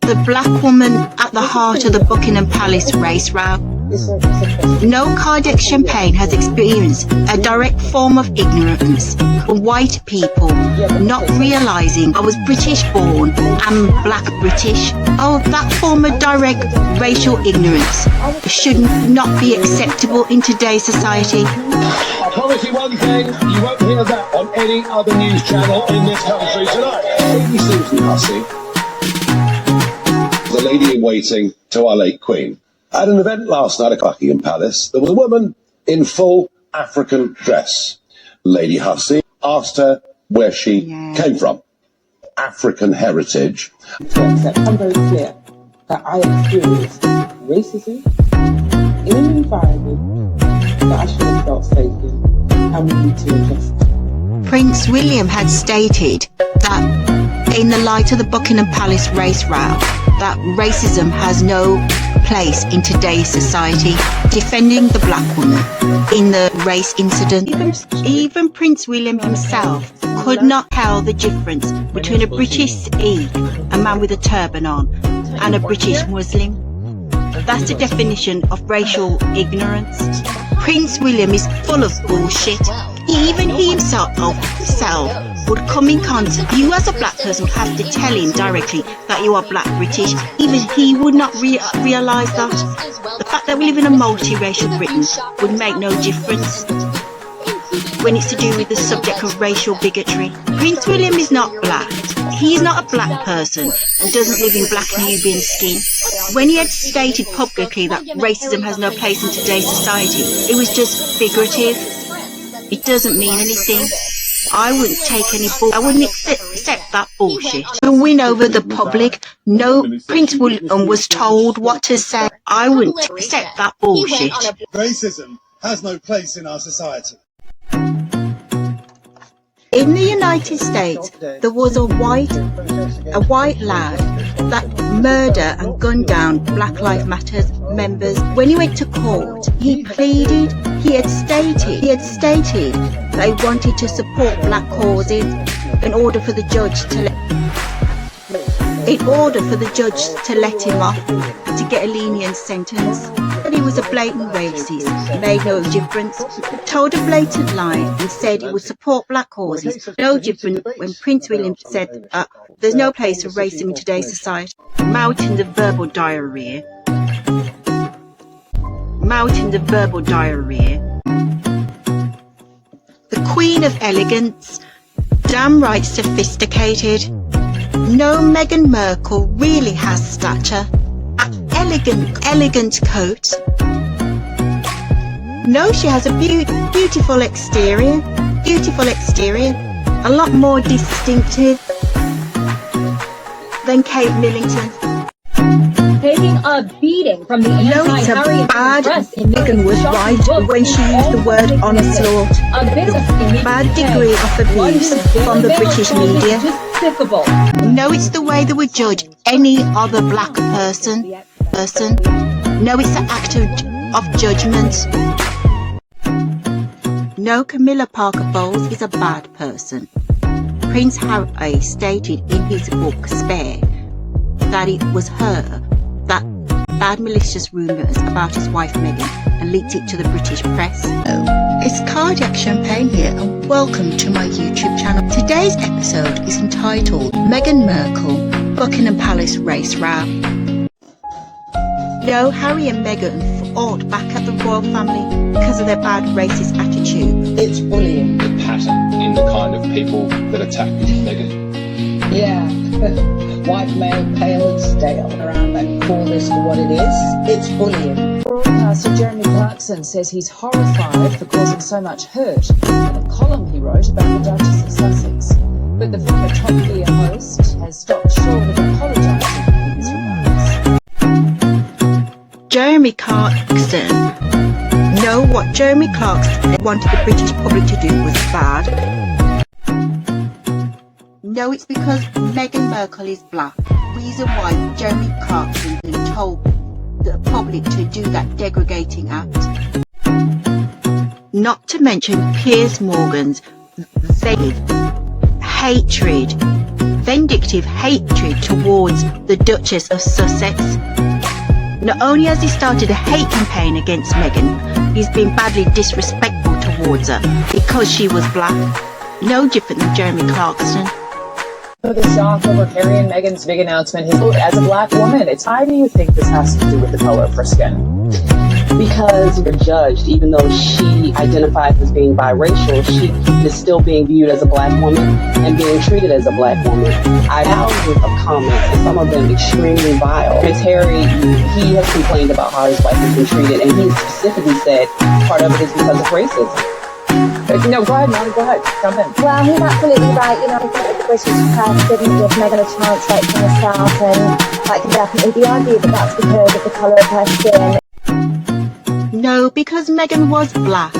The black woman at the heart of the Buckingham Palace race row. No cardiac champagne has experienced a direct form of ignorance from white people not realising I was British born and black British. Oh, that form of direct racial ignorance should not be acceptable in today's society. I promise you one thing, you won't hear that on any other news channel in this country tonight. Lady Susan Hussey, the lady in waiting to our late Queen. At an event last night at Buckingham Palace, there was a woman in full African dress. Lady Hussey asked her where she came from. African heritage. I'm very clear that I experienced racism in an environment that I should have felt safe in, and we need to address it. Prince William had stated that in the light of the Buckingham Palace race row, that racism has no place in today's society, defending the black woman in the race incident. Even Prince William himself could not tell the difference between a British Sikh, a man with a turban on, and a British Muslim. That's the definition of racial ignorance. Prince William is full of bullshit. Even he himself would come in contact. You as a black person would have to tell him directly that you are black British. Even he would not realise that. The fact that we live in a multiracial Britain would make no difference when it's to do with the subject of racial bigotry. Prince William is not black. He is not a black person and doesn't live in black Nubian skin. When he had stated publicly that racism has no place in today's society, it was just figurative. It doesn't mean anything. I wouldn't take any I wouldn't accept that bullshit. To win over the public, no, Prince William was told what to say. I wouldn't accept that bullshit. Racism has no place in our society. In the United States, there was a white lad that murdered and gunned down Black Lives Matter members. When he went to court, he pleaded, he had stated that he wanted to support black causes in order for the judge to let him off, to get a lenient sentence. But he was a blatant racist, made no difference. Told a blatant lie and said he would support black causes. No different when Prince William said there's no place for racism in today's society. Mounting the verbal diarrhea. The Queen of Elegance, damn right sophisticated. No, Meghan Markle really has stature. Elegant coat. No, she has a beautiful exterior. A lot more distinctive than Kate Millington. Taking a beating from the anti-Harry press. Meghan was right when she used the word onslaught. Bad degree of abuse from the British media. No, it's the way they would judge any other black person. No, it's an act of judgment. No, Camilla Parker Bowles is a bad person. Prince Harry stated in his book Spare that it was her that bad malicious rumours about his wife Meghan and leaked it to the British press. It's Cardiac Champagne here and welcome to my YouTube channel. Today's episode is entitled Meghan Markle, Buckingham Palace Race Row. No, Harry and Meghan fought back at the royal family because of their bad racist attitude. It's bullying. The pattern in the kind of people that attack Meghan. Yeah. White male, pale and stale around and call this for what it is. It's bullying. Broadcaster Jeremy Clarkson says he's horrified for causing so much hurt in a column he wrote about the Duchess of Sussex. But the former top gear host has stopped short of apologising for his remarks. Jeremy Clarkson. No, what Jeremy Clarkson wanted the British public to do was bad. No, it's because Meghan Markle is black. Reason why Jeremy Clarkson told the public to do that degrading act. Not to mention Piers Morgan's vague hatred vindictive hatred towards the Duchess of Sussex. Not only has he started a hate campaign against Meghan, he's been badly disrespectful towards her because she was black. No different than Jeremy Clarkson. The shock over Harry and Meghan's big announcement, his vote as a black woman. Why do you think this has to do with the color of her skin? Because you're judged, even though she identifies as being biracial, she is still being viewed as a black woman and being treated as a black woman. I have thousands of comments, and some of them extremely vile. Prince Harry, he has complained about how his wife has been treated, and he specifically said part of it is because of racism. No, go ahead, Molly, go ahead, jump in. Well, he's absolutely right. You know, I think the British press didn't give Meghan a chance right from the start, and that can definitely be argued that that's because of the colour of her skin. No, because Meghan was black.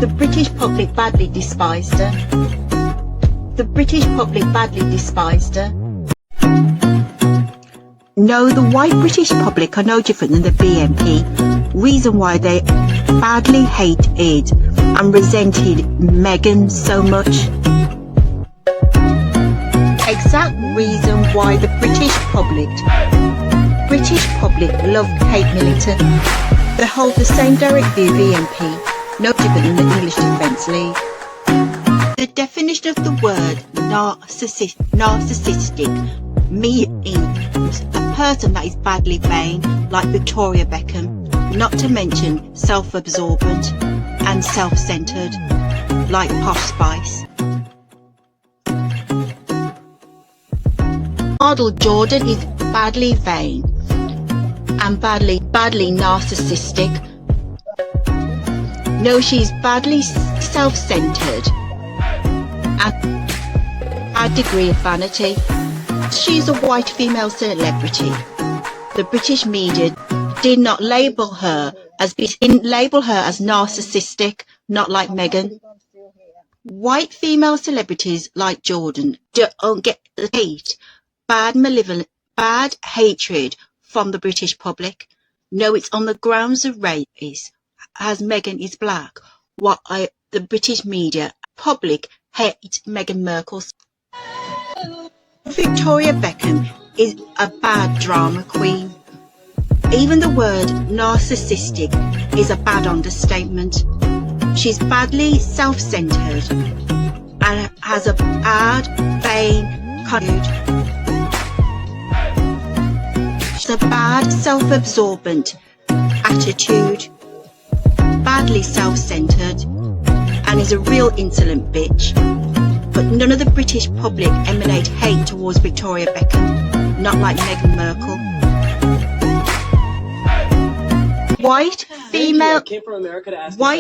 The British public badly despised her. The British public badly despised her. No, the white British public are no different than the BNP. Reason why they badly hated and resented Meghan so much. Exact reason why the British public love Kate Middleton. They hold the same direct view BNP, no different than the English Defence League. The definition of the word narcissistic means a person that is badly vain, like Victoria Beckham, not to mention self-absorbent and self-centred, like Posh Spice. Model Jordan is badly vain and badly narcissistic. No, she's badly self-centred and a degree of vanity. She's a white female celebrity. The British media did not label her as narcissistic, not like Meghan. White female celebrities like Jordan don't get the hate, bad hatred from the British public. No, it's on the grounds of race, as Meghan is black. The British media public hate Meghan Markle. Victoria Beckham is a bad drama queen. Even the word narcissistic is a bad understatement. She's badly self-centered and has a bad, vain attitude. She's a bad, self-absorbent attitude, badly self-centered, and is a real insolent bitch. But none of the British public emanate hate towards Victoria Beckham, not like Meghan Markle. White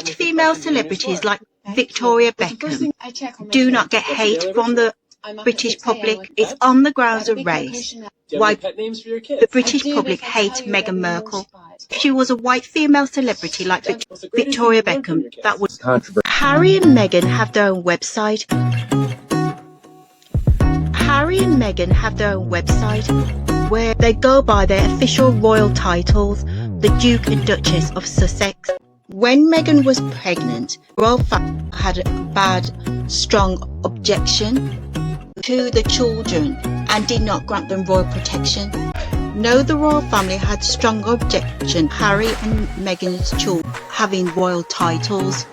female celebrities like Victoria Beckham do not get hate from the British public. It's on the grounds of race. Why the British public hate Meghan Markle. If she was a white female celebrity like Victoria Beckham, that would controversial. Harry and Meghan have their own website. Harry and Meghan have their own website where they go by their official royal titles, the Duke and Duchess of Sussex. When Meghan was pregnant, the royal family had a strong objection to the children and did not grant them royal protection. No, the royal family had strong objection Harry and Meghan's children having royal titles,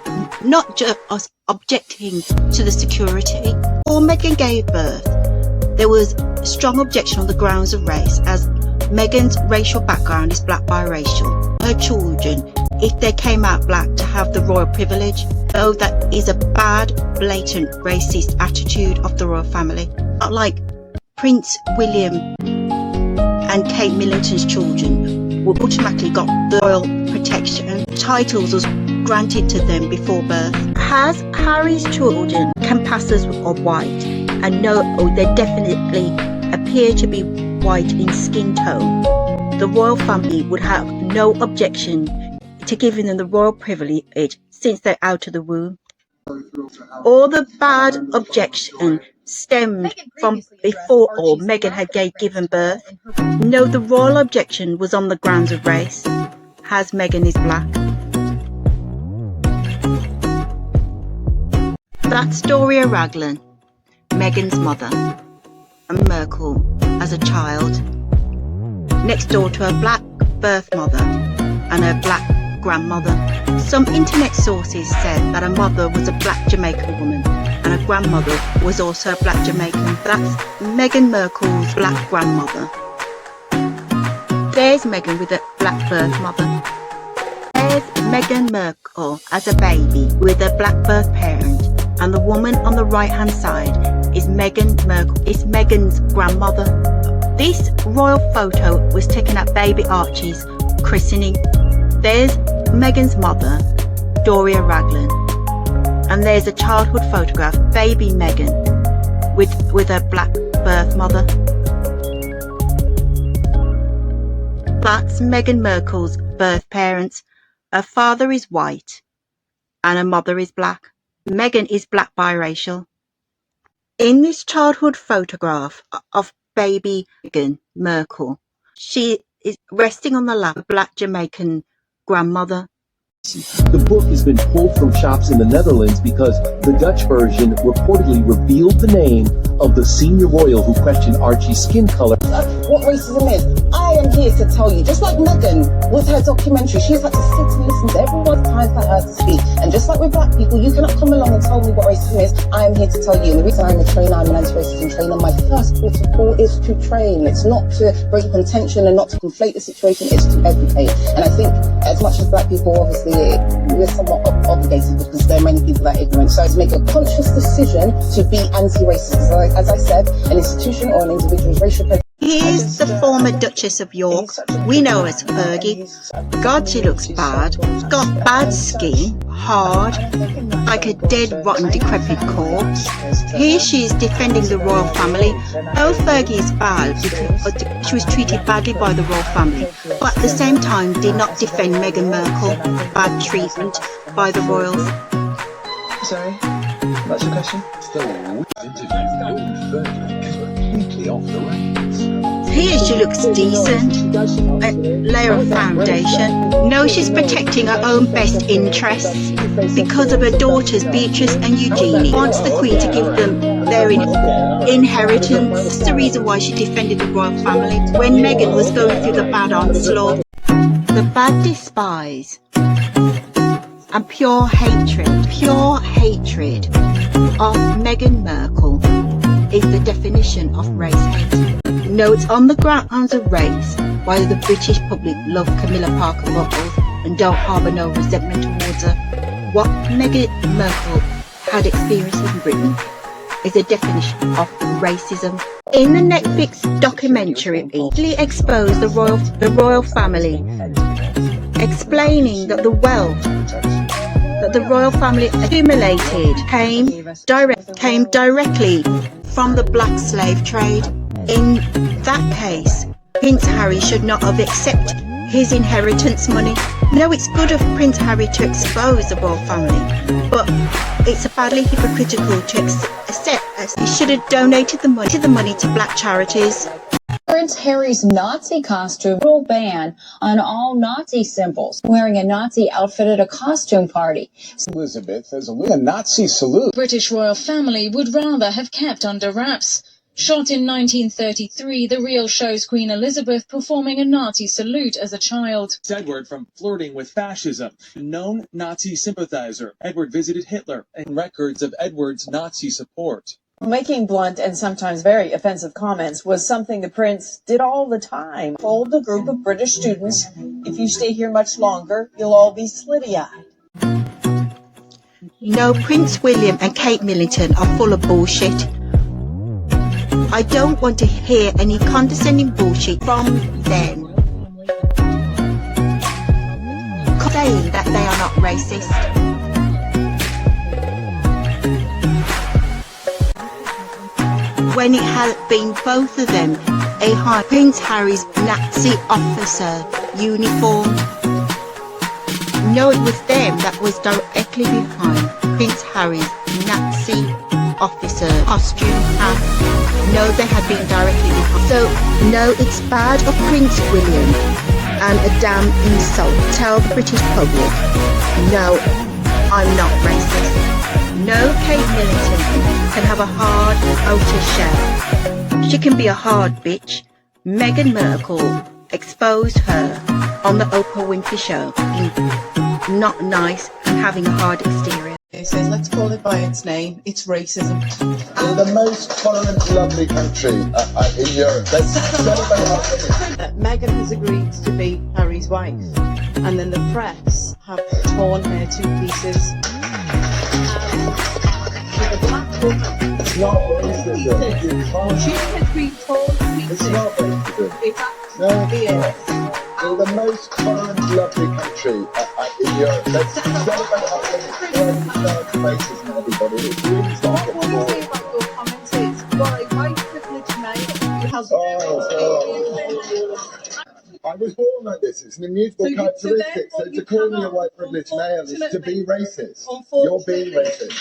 not just objecting to the security. Before Meghan gave birth, there was strong objection on the grounds of race, as Meghan's racial background is black biracial. Her children, if they came out black, to have the royal privilege. Though that is a bad, blatant racist attitude of the royal family. Not like Prince William and Kate Middleton's children were automatically got the royal protection. Titles was granted to them before birth. Has Harry's children can pass as white, and no, they definitely appear to be white in skin tone. The royal family would have no objection to giving them the royal privilege since they're out of the womb. All the bad objection stemmed from before Meghan had given birth. No, the royal objection was on the grounds of race, as Meghan is black. That story of Raglan. Meghan's mother, and Merkel, as a child, next door to her black birth mother and her black grandmother. Some internet sources said that her mother was a black Jamaican woman and her grandmother was also a black Jamaican. That's Meghan Markle's black grandmother. There's Meghan with a black birth mother. There's Meghan Markle as a baby with a black birth parent, and the woman on the right hand side is Meghan Markle, is Meghan's grandmother. This royal photo was taken at baby Archie's christening. There's Meghan's mother, Doria Raglan, and there's a childhood photograph, baby Meghan, with her black birth mother. That's Meghan Markle's birth parents. Her father is white and her mother is black. Meghan is black biracial. In this childhood photograph of baby Meghan Markle, she is resting on the lap of a black Jamaican grandmother. The book has been pulled from shops in the Netherlands because the Dutch version reportedly revealed the name of the senior royal who questioned Archie's skin color. What racism is, I am here to tell you. Just like Meghan with her documentary, she's had to sit and listen to everyone's time for her to speak. And just like with black people, you cannot come along and tell me what racism is. I am here to tell you. And the reason I'm a trainer, I'm an anti-racism trainer, my first port of call is to train. It's not to bring contention and not to conflate the situation, it's to educate. And I think as much as black people, obviously, we're somewhat obligated because there are many people that are ignorant. So I make a conscious decision to be anti-racist. As I said, an institution or an individual's racial prejudice. Here's the former Duchess of York. We know her as Fergie. God, she looks bad. Got bad skin, hard, like a dead, rotten, decrepit corpse. Here she is defending the royal family. Oh, Fergie is bad because she was treated badly by the royal family, but at the same time did not defend Meghan Markle. Bad treatment by the royals. Sorry, that's your question? Completely off the rails. Here she looks decent. A layer of foundation. No, she's protecting her own best interests because of her daughters Beatrice and Eugenie. Wants the Queen to give them their inheritance. That's the reason why she defended the royal family when Meghan was going through the bad onslaught. The bad despise and pure hatred of Meghan Markle is the definition of race hate. No, it's on the grounds of race why the British public love Camilla Parker Bowles and don't harbour no resentment towards her. What Meghan Markle had experienced in Britain is a definition of racism. In the Netflix documentary, it easily exposed the royal family, explaining that the wealth that the royal family accumulated came directly from the black slave trade. In that case, Prince Harry should not have accepted his inheritance money. No, it's good of Prince Harry to expose the royal family, but it's badly hypocritical to accept as he should have donated the money to black charities. Prince Harry's Nazi costume will ban on all Nazi symbols. Wearing a Nazi outfit at a costume party. Elizabeth has a Nazi salute. British royal family would rather have kept under wraps. Shot in 1933, the reel shows Queen Elizabeth performing a Nazi salute as a child. Edward from flirting with fascism, known Nazi sympathizer. Edward visited Hitler and records of Edward's Nazi support. Making blunt and sometimes very offensive comments was something the prince did all the time. Told a group of British students, if you stay here much longer, you'll all be slitty-eyed. No, Prince William and Kate Middleton are full of bullshit. I don't want to hear any condescending bullshit from them saying that they are not racist. When it had been both of them a high Prince Harry's Nazi officer uniform. No, it was them that was directly behind Prince Harry's Nazi officer costume hat. No, they had been directly behind. So, no, it's bad of Prince William and a damn insult. Tell the British public, no, I'm not racist. No Kate Middleton can have a hard outer shell. She can be a hard bitch. Meghan Markle exposed her on the Oprah Winfrey Show in not nice and having a hard exterior. It says, let's call it by its name. It's racism. In the most tolerant, lovely country in Europe. Let's celebrate our women. Meghan has agreed to be Harry's wife. And then the press have torn her to pieces. With a black woman. It's not racism. She has been torn to pieces. It's not racism. It's absolutely in the most tolerant, lovely country in Europe. Let's celebrate our women. Racism, everybody. It's really starting to get What I say about your comments is, you are a white privileged male who has I was born like this. It's an immutable characteristic. So to call me a white privileged male is to be racist. You're being racist.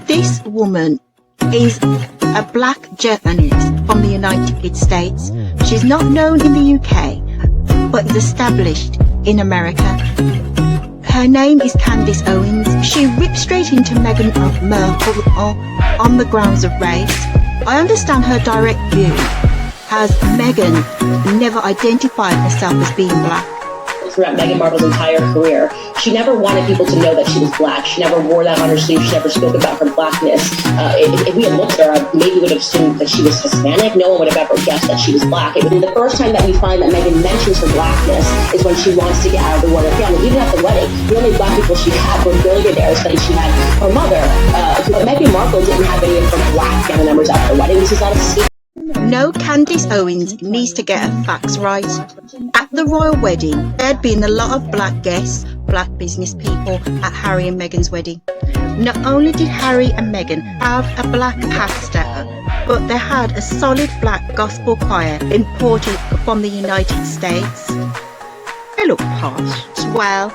This woman is a black journalist from the United States. She's not known in the UK, but is established in America. Her name is Candace Owens. She ripped straight into Meghan Markle on the grounds of race. I understand her direct view, as Meghan never identified herself as being black. Throughout Meghan Markle's entire career, she never wanted people to know that she was black. She never wore that on her sleeve. She never spoke about her blackness. If we had looked at her, maybe we would have assumed that she was Hispanic. No one would have ever guessed that she was black. The first time that we find that Meghan mentions her blackness is when she wants to get out of the royal family. Even at the wedding, the only black people she had were billionaires, and she had her mother. But Meghan Markle didn't have any of her black family members at the wedding. This is not a secret. No, Candace Owens needs to get her facts right. At the royal wedding, there had been a lot of black guests, black business people at Harry and Meghan's wedding. Not only did Harry and Meghan have a black pastor, but they had a solid black gospel choir imported from the United States. They look posh. Well,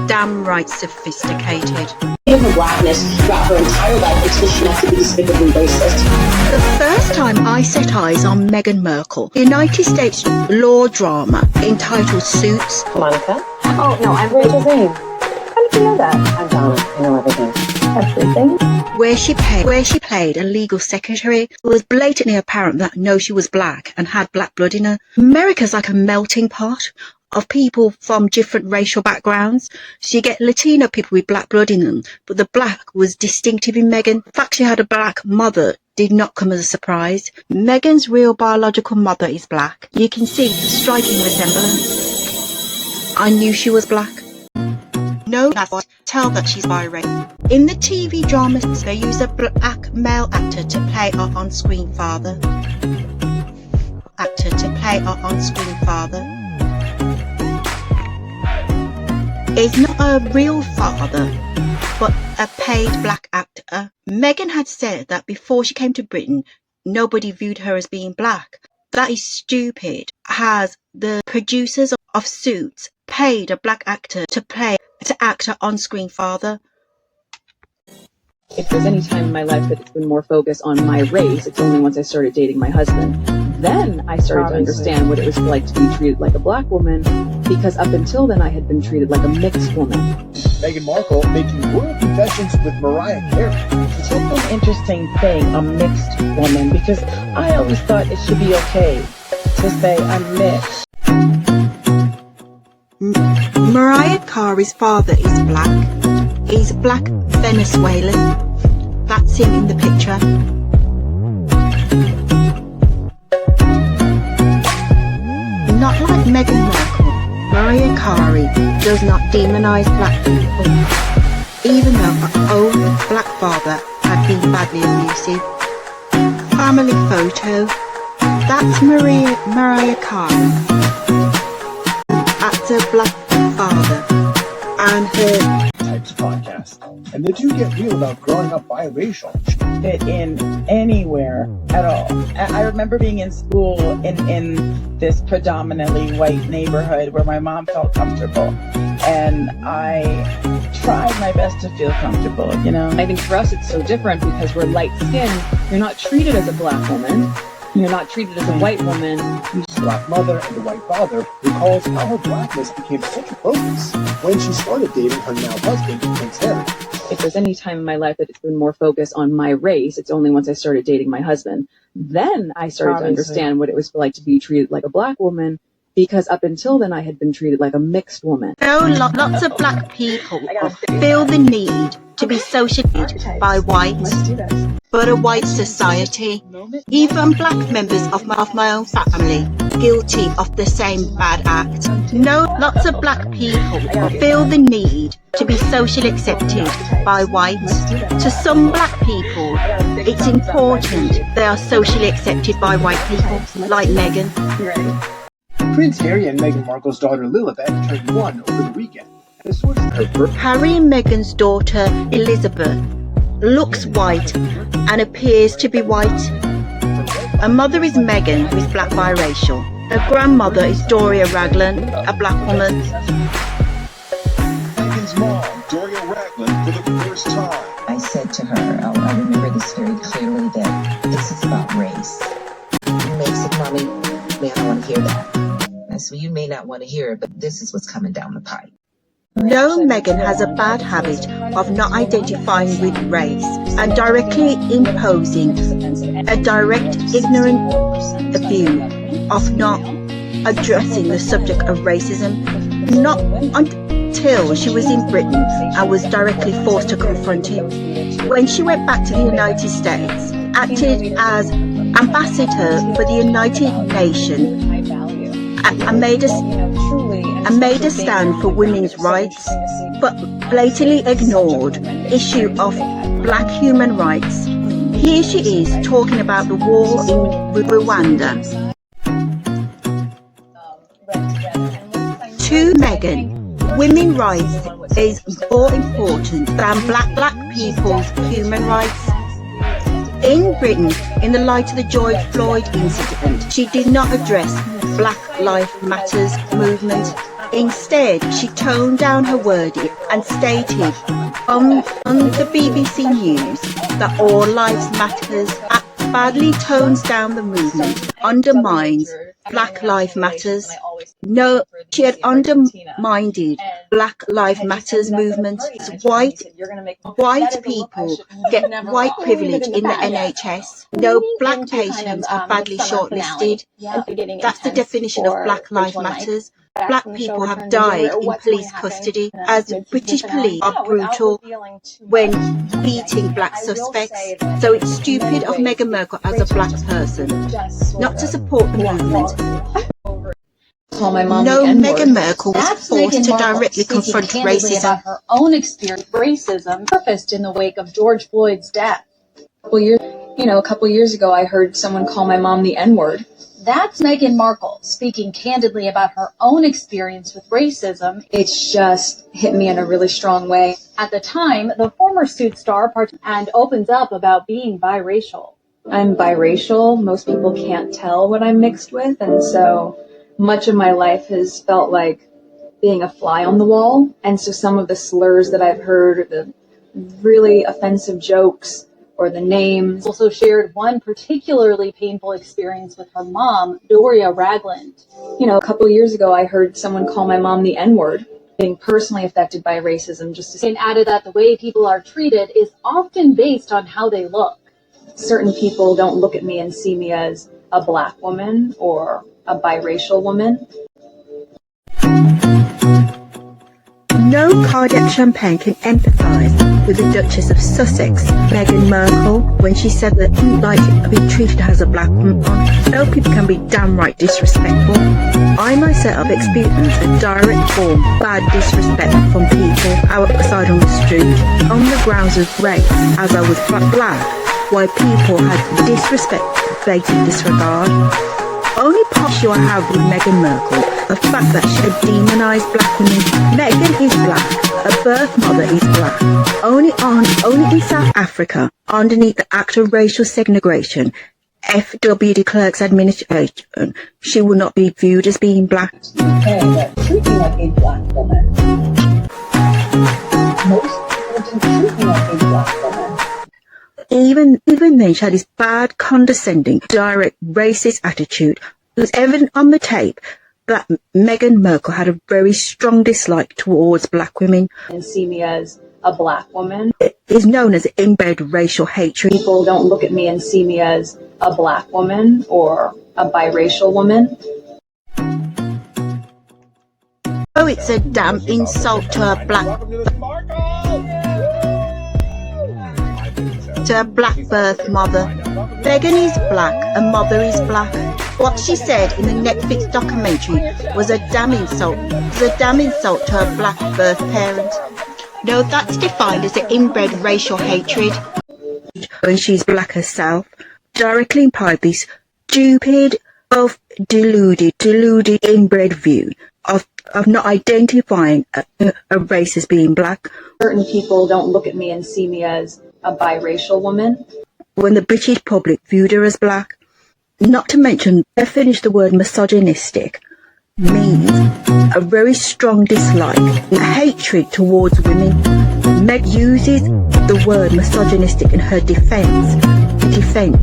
damn right sophisticated. Her blackness throughout her entire life until she had to be despicably racist. The first time I set eyes on Meghan Markle, the United States law drama entitled Suits. Monica? Oh, no, I'm Rachel Zane. How did you know that? I'm Donna. I know everything. Everything? Where she played a legal secretary, it was blatantly apparent that no, she was black and had black blood in her. America's like a melting pot of people from different racial backgrounds. So you get Latino people with black blood in them, but the black was distinctive in Meghan. The fact she had a black mother did not come as a surprise. Meghan's real biological mother is black. You can see the striking resemblance. I knew she was black. No, that's what tell that she's biracial. In the TV drama, they use a black male actor to play our on-screen father. Is not a real father, but a paid black actor. Meghan had said that before she came to Britain, nobody viewed her as being black. That is stupid, as the producers of Suits paid a black actor to act her on-screen father. If there's any time in my life that it's been more focused on my race, it's only once I started dating my husband. Then I started to understand what it was like to be treated like a black woman, because up until then I had been treated like a mixed woman. Meghan Markle making royal confessions with Mariah Carey. It's such an interesting thing, a mixed woman, because I always thought it should be okay to say I'm mixed. Mariah Carey's father is black. He's black Venezuelan. That's him in the picture. Not like Meghan Markle, Mariah Carey does not demonise black people, even though her own black father had been badly abusive. Family photo. That's Mariah Carey. Actor black father. And her types of podcast. And they do get real about growing up biracial. Fit in anywhere at all. I remember being in school in this predominantly white neighborhood where my mom felt comfortable. And I tried my best to feel comfortable, you know. I think for us it's so different because we're light skinned. You're not treated as a black woman. You're not treated as a white woman. The black mother and the white father recalls how her blackness became such a focus when she started dating her now husband, Prince Harry. If there's any time in my life that it's been more focused on my race, it's only once I started dating my husband. Then I started to understand what it was like to be treated like a black woman, because up until then I had been treated like a mixed woman. Lots of black people feel the need to be socialized by whites, but a white society, even black members of my own family, guilty of the same bad act. Lots of black people feel the need to be socially accepted by whites. To some black people, it's important they are socially accepted by white people, like Meghan. Prince Harry and Meghan Markle's daughter Lilibet turned 1 over the weekend. And a source confirmed Harry and Meghan's daughter Elizabeth looks white and appears to be white. Her mother is Meghan, who is black biracial. Her grandmother is Doria Ragland, a black woman. Meghan's mom, Doria Ragland, for the first time. I said to her, I remember this very clearly, that this is about race. May said, Mommy, I don't want to hear that. I said, you may not want to hear it, but this is what's coming down the pipe. Meghan has a bad habit of not identifying with race and directly imposing a direct, ignorant view of not addressing the subject of racism. Not until she was in Britain and was directly forced to confront it. When she went back to the United States, acted as ambassador for the United Nations and made a stand for women's rights, but blatantly ignored issue of black human rights. Here she is talking about the war in Rwanda. To Meghan, women's rights is more important than black people's human rights. In Britain, in the light of the George Floyd incident, she did not address Black Lives Matters movement. Instead, she toned down her wording and stated on the BBC News that all lives matters. Badly tones down the movement, undermines Black Lives Matters. No, she had undermined Black Lives Matters movement. White people get white privilege in the NHS. No black patients are badly shortlisted. That's the definition of Black Lives Matters. Black people have died in police custody as British police are brutal when beating black suspects. So it's stupid of Meghan Markle as a black person not to support the movement. Meghan Markle was forced to directly confront racism. About her own experience with racism surfaced in the wake of George Floyd's death. A couple years ago, I heard someone call my mom the N-word. That's Meghan Markle speaking candidly about her own experience with racism. It's just hit me in a really strong way. At the time, the former Suits star and opens up about being biracial. I'm biracial. Most people can't tell what I'm mixed with, and so much of my life has felt like being a fly on the wall. And so some of the slurs that I've heard, the really offensive jokes, or the names. Also shared one particularly painful experience with her mom, Doria Ragland. A couple years ago, I heard someone call my mom the N-word, being personally affected by racism, and added that the way people are treated is often based on how they look. Certain people don't look at me and see me as a black woman or a biracial woman. No Cardiac Champagne can empathise with the Duchess of Sussex, Meghan Markle, when she said that she would like to be treated as a black woman. No people can be downright disrespectful. I myself have experienced a direct form of bad disrespect from people outside on the street on the grounds of race, as I was black, while people had disrespect, blatant disregard. Only issue I have with Meghan Markle, the fact that she had demonised black women. Meghan is black, her birth mother is black. Only in South Africa, underneath the Act of Racial Segregation, FW de Klerk's administration, she will not be viewed as being black. Okay, but treat me like a black woman. Most people didn't treat me like a black woman. even then she had this bad, condescending, direct, racist attitude. It was evident on the tape that Meghan Markle had a very strong dislike towards black women. And see me as a black woman. It is known as inbred racial hatred. People don't look at me and see me as a black woman or a biracial woman. Oh, it's a damn insult to a black birth mother. Meghan is black, and mother is black. What she said in the Netflix documentary was a damn insult. It was a damn insult to her black birth parent. No, that's defined as an inbred racial hatred. When she's black herself, directly implied this stupid, deluded inbred view of not identifying a race as being black. Certain people don't look at me and see me as a biracial woman. When the British public viewed her as black, not to mention, they finished the word misogynistic, means a very strong dislike, a hatred towards women. Meg uses the word misogynistic in her defence,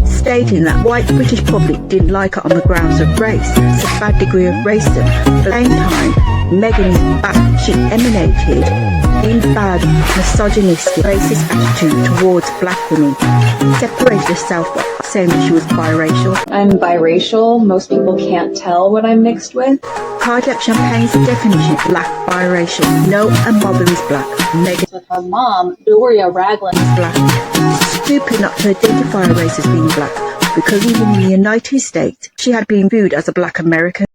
stating that white British public didn't like her on the grounds of race. It's a bad degree of racism. At the same time, Meghan is back. She emanated in bad, misogynistic, racist attitude towards black women. Separated herself by saying that she was biracial. I'm biracial. Most people can't tell what I'm mixed with. Cardiac Champagne's definition, black biracial. No, a mother is black. Meghan with her mom, Doria Ragland, is black. Stupid not to identify a race as being black, because even in the United States, she had been viewed as a black American.